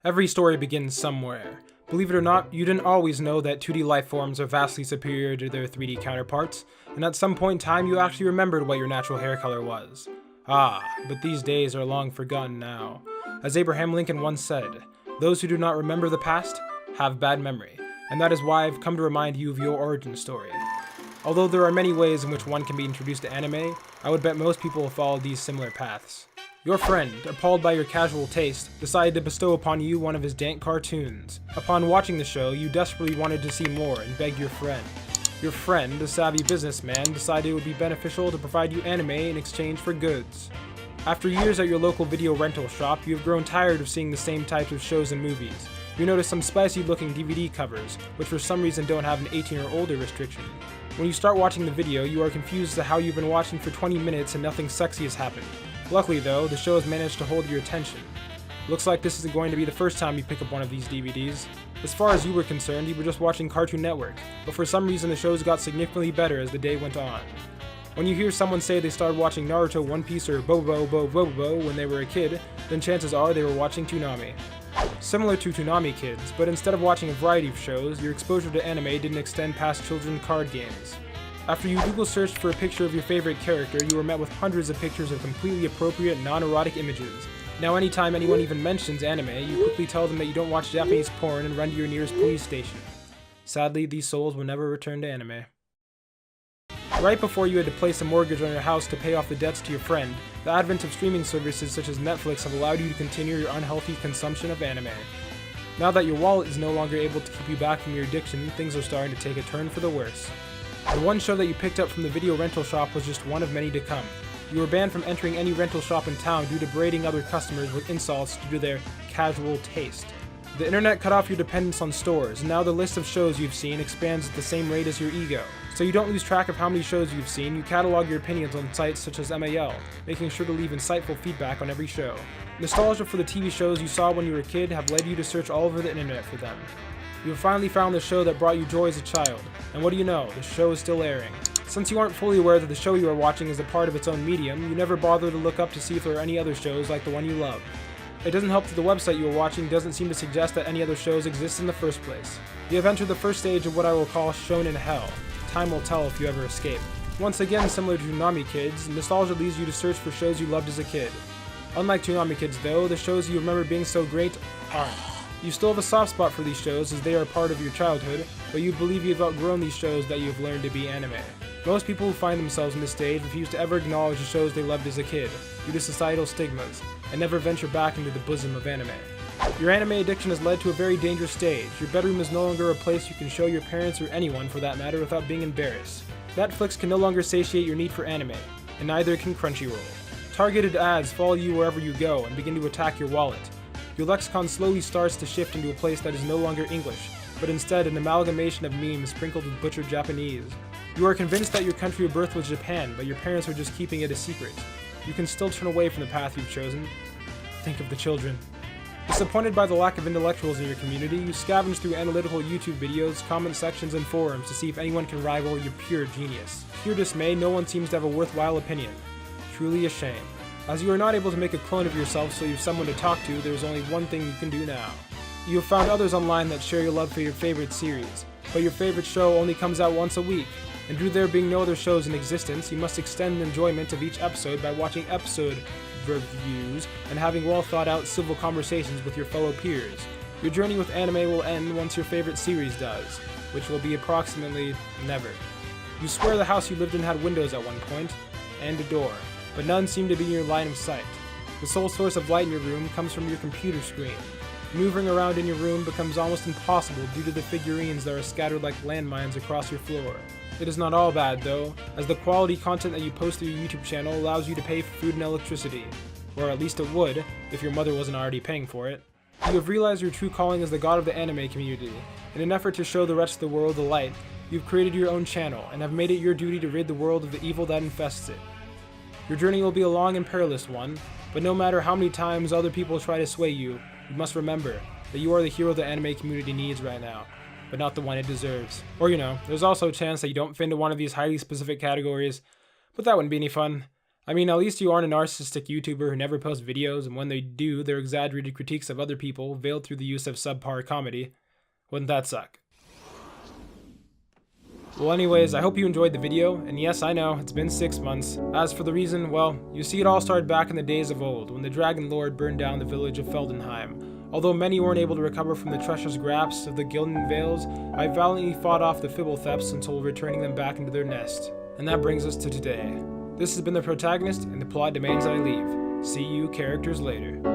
Every story begins somewhere. Believe it or not, you didn't always know that 2D life forms are vastly superior to their 3D counterparts, and at some point in time you actually remembered what your natural hair color was. But these days are long forgotten now. As Abraham Lincoln once said, those who do not remember the past have bad memory, and that is why I've come to remind you of your origin story. Although there are many ways in which one can be introduced to anime, I would bet most people will follow these similar paths. Your friend, appalled by your casual taste, decided to bestow upon you one of his dank cartoons. Upon watching the show, you desperately wanted to see more and begged your friend. Your friend, a savvy businessman, decided it would be beneficial to provide you anime in exchange for goods. After years at your local video rental shop, you have grown tired of seeing the same types of shows and movies. You notice some spicy looking DVD covers, which for some reason don't have an 18 or older restriction. When you start watching the video, you are confused as to how you've been watching for 20 minutes and nothing sexy has happened. Luckily though, the show has managed to hold your attention. Looks like this isn't going to be the first time you pick up one of these DVDs. As far as you were concerned, you were just watching Cartoon Network, but for some reason the shows got significantly better as the day went on. When you hear someone say they started watching Naruto, One Piece, or Bobo when they were a kid, then chances are they were watching Toonami. Similar to Toonami Kids, but instead of watching a variety of shows, your exposure to anime didn't extend past children's card games. After you Google searched for a picture of your favorite character, you were met with hundreds of pictures of completely appropriate, non-erotic images. Now anytime anyone even mentions anime, you quickly tell them that you don't watch Japanese porn and run to your nearest police station. Sadly, these souls will never return to anime. Right before you had to place a mortgage on your house to pay off the debts to your friend, the advent of streaming services such as Netflix have allowed you to continue your unhealthy consumption of anime. Now that your wallet is no longer able to keep you back from your addiction, things are starting to take a turn for the worse. The one show that you picked up from the video rental shop was just one of many to come. You were banned from entering any rental shop in town due to berating other customers with insults due to their casual taste. The internet cut off your dependence on stores, and now the list of shows you've seen expands at the same rate as your ego. So you don't lose track of how many shows you've seen, you catalog your opinions on sites such as MAL, making sure to leave insightful feedback on every show. Nostalgia for the TV shows you saw when you were a kid have led you to search all over the internet for them. You have finally found the show that brought you joy as a child, and what do you know, the show is still airing. Since you aren't fully aware that the show you are watching is a part of its own medium, you never bother to look up to see if there are any other shows like the one you love. It doesn't help that the website you are watching doesn't seem to suggest that any other shows exist in the first place. You have entered the first stage of what I will call shonen hell. Time will tell if you ever escape. Once again, similar to Toonami Kids, nostalgia leads you to search for shows you loved as a kid. Unlike Toonami Kids though, the shows you remember being so great aren't. You still have a soft spot for these shows as they are part of your childhood, but you believe you've outgrown these shows that you have learned to be anime. Most people who find themselves in this stage refuse to ever acknowledge the shows they loved as a kid, due to societal stigmas, and never venture back into the bosom of anime. Your anime addiction has led to a very dangerous stage. Your bedroom is no longer a place you can show your parents or anyone for that matter without being embarrassed. Netflix can no longer satiate your need for anime, and neither can Crunchyroll. Targeted ads follow you wherever you go and begin to attack your wallet. Your lexicon slowly starts to shift into a place that is no longer English, but instead an amalgamation of memes sprinkled with butchered Japanese. You are convinced that your country of birth was Japan, but your parents are just keeping it a secret. You can still turn away from the path you've chosen. Think of the children. Disappointed by the lack of intellectuals in your community, you scavenge through analytical YouTube videos, comment sections, and forums to see if anyone can rival your pure genius. To your dismay, no one seems to have a worthwhile opinion. Truly a shame. As you are not able to make a clone of yourself so you have someone to talk to, there is only one thing you can do now. You have found others online that share your love for your favorite series, but your favorite show only comes out once a week, and due to there being no other shows in existence, you must extend the enjoyment of each episode by watching episode reviews and having well thought out civil conversations with your fellow peers. Your journey with anime will end once your favorite series does, which will be approximately never. You swear the house you lived in had windows at one point, and a door, but none seem to be in your line of sight. The sole source of light in your room comes from your computer screen. Moving around in your room becomes almost impossible due to the figurines that are scattered like landmines across your floor. It is not all bad though, as the quality content that you post to your YouTube channel allows you to pay for food and electricity. Or at least it would, if your mother wasn't already paying for it. You have realized your true calling as the god of the anime community. In an effort to show the rest of the world the light, you've created your own channel, and have made it your duty to rid the world of the evil that infests it. Your journey will be a long and perilous one, but no matter how many times other people try to sway you, you must remember that you are the hero the anime community needs right now, but not the one it deserves. Or there's also a chance that you don't fit into one of these highly specific categories, but that wouldn't be any fun. I mean, at least you aren't a narcissistic YouTuber who never posts videos, and when they do, they're exaggerated critiques of other people, veiled through the use of subpar comedy. Wouldn't that suck? Well, anyways, I hope you enjoyed the video, and yes, I know, it's been 6 months. As for the reason, well, you see, it all started back in the days of old, when the Dragon Lord burned down the village of Feldenheim. Although many weren't able to recover from the treacherous grasp of the Gildan Vales, I valiantly fought off the Fibblethefts until returning them back into their nest. And that brings us to today. This has been the Protagonist, and the plot demands that I leave. See you characters later.